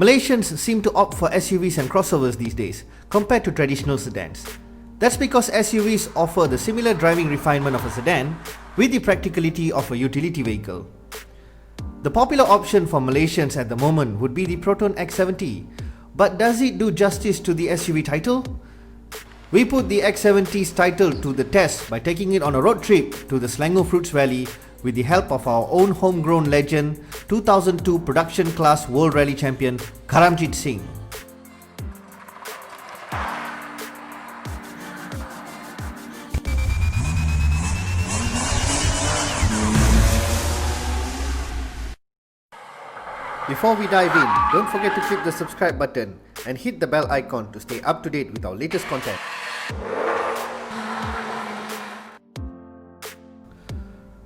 Malaysians seem to opt for SUVs and crossovers these days, compared to traditional sedans. That's because SUVs offer the similar driving refinement of a sedan with the practicality of a utility vehicle. The popular option for Malaysians at the moment would be the Proton X70, but does it do justice to the SUV title? We put the X70's title to the test by taking it on a road trip to the Selangor Fruits Valley with the help of our own homegrown legend, 2002 production class World Rally Champion Karamjit Singh. Before we dive in, don't forget to click the subscribe button and hit the bell icon to stay up to date with our latest content.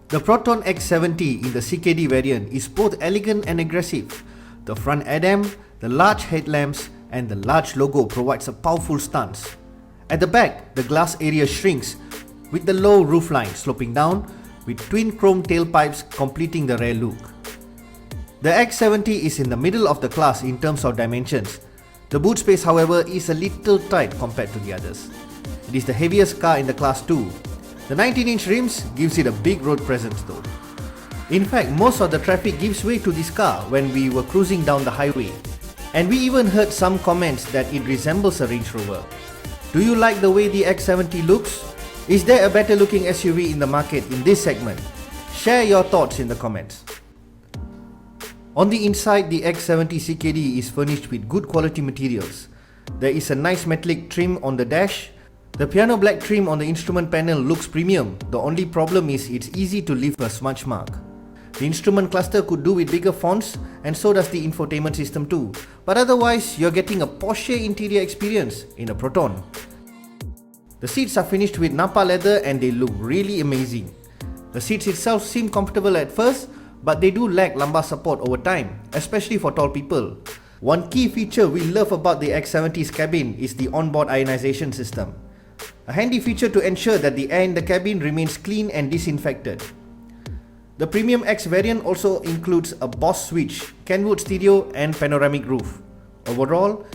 The Proton X70 in the CKD variant is both elegant and aggressive. The front ADAM, the large headlamps and the large logo provides a powerful stance. At the back, the glass area shrinks with the low roofline sloping down with twin chrome tailpipes completing the rear look. The X70 is in the middle of the class in terms of dimensions. The boot space, however, is a little tight compared to the others. It is the heaviest car in the class too. The 19-inch rims gives it a big road presence though. In fact, most of the traffic gives way to this car when we were cruising down the highway. And we even heard some comments that it resembles a Range Rover. Do you like the way the X70 looks? Is there a better looking SUV in the market in this segment? Share your thoughts in the comments. On the inside, the X70 CKD is furnished with good quality materials. There is a nice metallic trim on the dash. The piano black trim on the instrument panel looks premium. The only problem is it's easy to leave a smudge mark. The instrument cluster could do with bigger fonts, and so does the infotainment system too. But otherwise, you're getting a Porsche interior experience in a Proton. The seats are finished with Napa leather and they look really amazing. The seats itself seem comfortable at first, but they do lack lumbar support over time, especially for tall people. One key feature we love about the X70's cabin is the onboard ionization system. A handy feature to ensure that the air in the cabin remains clean and disinfected. The Premium X variant also includes a Boss switch, Kenwood stereo and panoramic roof. Overall,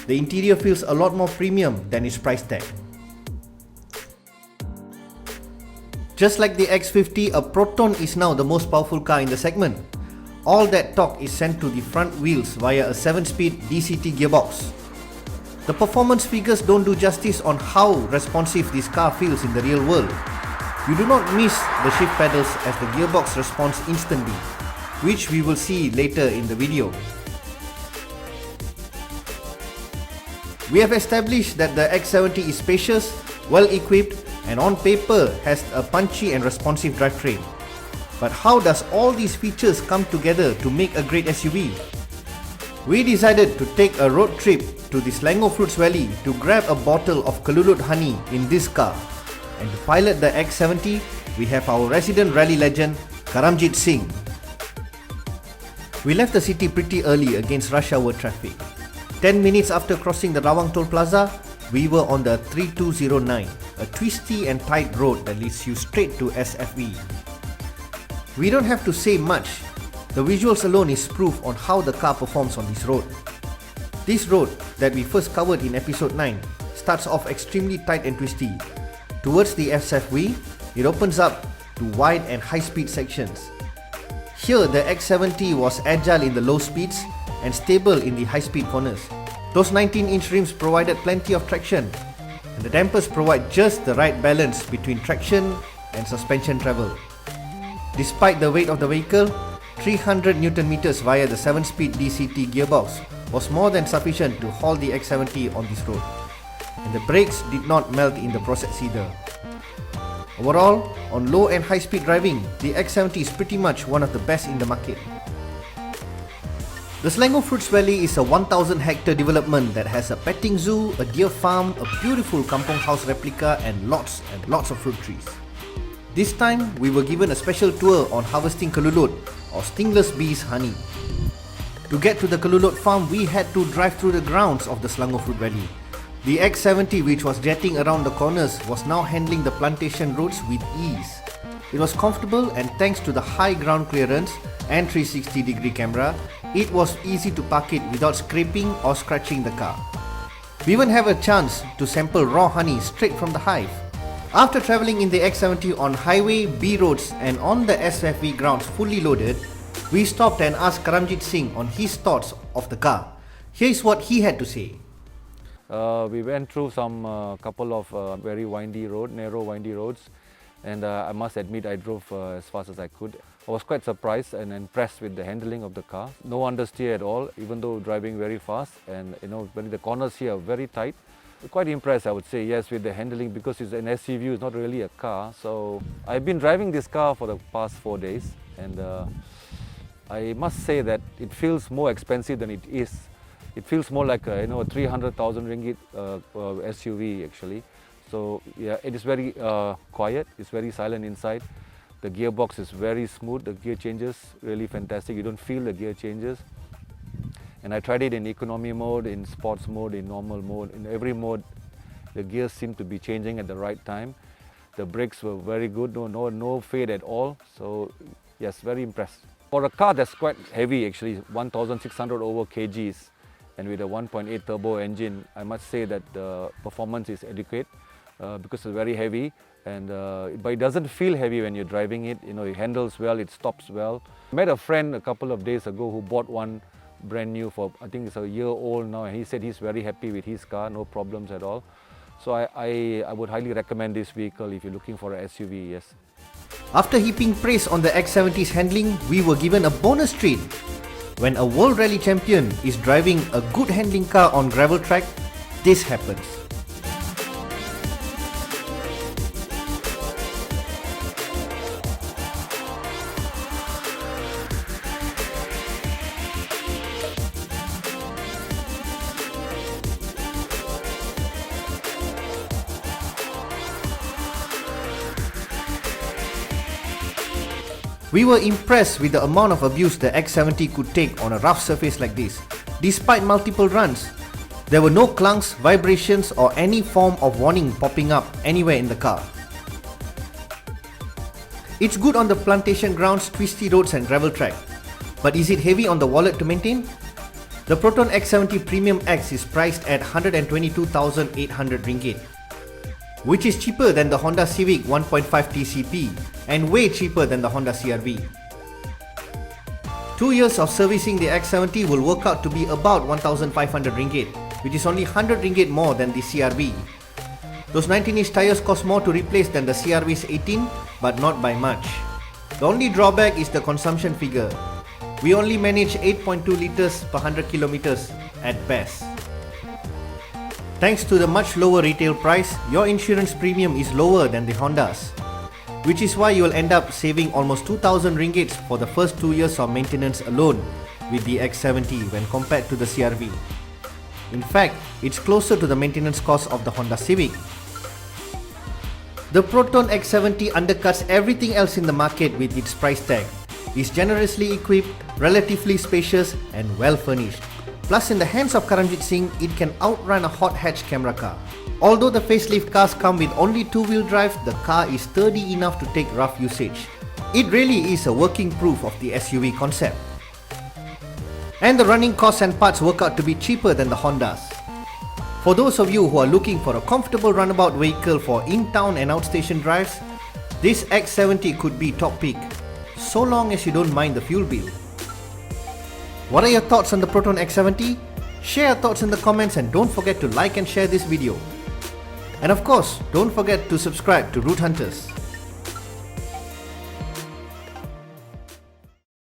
the interior feels a lot more premium than its price tag. Just like the X50, a Proton is now the most powerful car in the segment. All that torque is sent to the front wheels via a 7-speed DCT gearbox. The performance figures don't do justice on how responsive this car feels in the real world. You do not miss the shift pedals as the gearbox responds instantly, which we will see later in the video. We have established that the X70 is spacious, well equipped, and on paper has a punchy and responsive drivetrain. But how does all these features come together to make a great SUV? We decided to take a road trip to the Selangor Fruits Valley to grab a bottle of Kalulut honey in this car. And to pilot the X70, we have our resident rally legend Karamjit Singh. We left the city pretty early against rush hour traffic. 10 minutes after crossing the Rawang Toll Plaza, we were on the 3209, a twisty and tight road that leads you straight to SFV. We don't have to say much. The visuals alone is proof on how the car performs on this road. This road that we first covered in episode 9 starts off extremely tight and twisty. Towards the SFV, it opens up to wide and high-speed sections. Here, the X70 was agile in the low speeds and stable in the high-speed corners. Those 19-inch rims provided plenty of traction, and the dampers provide just the right balance between traction and suspension travel. Despite the weight of the vehicle, 300 Nm via the 7-speed DCT gearbox was more than sufficient to haul the X70 on this road, and the brakes did not melt in the process either. Overall, on low and high speed driving, the X70 is pretty much one of the best in the market. The Selangor Fruits Valley is a 1,000 hectare development that has a petting zoo, a deer farm, a beautiful kampong house replica and lots of fruit trees. This time, we were given a special tour on harvesting kalulut or stingless bees honey. To get to the kalulut farm, we had to drive through the grounds of the Selangor Fruit Valley. The X70, which was jetting around the corners, was now handling the plantation roads with ease. It was comfortable, and thanks to the high ground clearance and 360-degree camera, it was easy to park it without scraping or scratching the car. We even have a chance to sample raw honey straight from the hive. After travelling in the X70 on highway, B roads and on the SFV grounds fully loaded, we stopped and asked Karamjit Singh on his thoughts of the car. Here's what he had to say. We went through some couple of very narrow windy roads, and I must admit I drove as fast as I could. I was quite surprised and impressed with the handling of the car. No understeer at all, even though driving very fast, and when the corners here are very tight. Quite impressed, I would say, yes, with the handling, because it's an SUV, it's not really a car. So I've been driving this car for the past 4 days, and I must say that it feels more expensive than it is. It feels more like a 300,000 ringgit SUV actually. So yeah, it is very quiet. It's very silent inside. The gearbox is very smooth. The gear changes really fantastic. You don't feel the gear changes. And I tried it in economy mode, in sports mode, in normal mode. In every mode, the gears seem to be changing at the right time. The brakes were very good. No fade at all. So yes, very impressed. For a car that's quite heavy actually, 1,600 over kgs. And with a 1.8 turbo engine, I must say that the performance is adequate because it's very heavy, but it doesn't feel heavy when you're driving it. It handles well, it stops well. I met a friend a couple of days ago who bought one brand new for, I think it's a year old now, and he said he's very happy with his car, no problems at all. So I would highly recommend this vehicle if you're looking for an SUV, yes. After heaping praise on the X70's handling, we were given a bonus treat. When a World Rally champion is driving a good handling car on gravel track, this happens. We were impressed with the amount of abuse the X70 could take on a rough surface like this. Despite multiple runs, there were no clunks, vibrations or any form of warning popping up anywhere in the car. It's good on the plantation grounds, twisty roads and gravel track. But is it heavy on the wallet to maintain? The Proton X70 Premium X is priced at 122,800 ringgit, which is cheaper than the Honda Civic 1.5 TCP and way cheaper than the Honda CR-V. 2 years of servicing the X70 will work out to be about 1,500 ringgit, which is only 100 ringgit more than the CR-V. Those 19-inch tires cost more to replace than the CR-V's 18, but not by much. The only drawback is the consumption figure. We only manage 8.2 litres per 100 kilometers at best. Thanks to the much lower retail price, your insurance premium is lower than the Hondas, which is why you will end up saving almost 2,000 ringgit for the first 2 years of maintenance alone with the X70 when compared to the CR-V. In fact, it's closer to the maintenance cost of the Honda Civic. The Proton X70 undercuts everything else in the market with its price tag. It's generously equipped, relatively spacious and well furnished. Plus, in the hands of Karamjit Singh, it can outrun a hot hatch camera car. Although the facelift cars come with only two-wheel drive, the car is sturdy enough to take rough usage. It really is a working proof of the SUV concept. And the running costs and parts work out to be cheaper than the Hondas. For those of you who are looking for a comfortable runabout vehicle for in-town and outstation drives, this X70 could be top pick, so long as you don't mind the fuel bill. What are your thoughts on the Proton X70? Share your thoughts in the comments and don't forget to like and share this video. And of course, don't forget to subscribe to Route Hunters.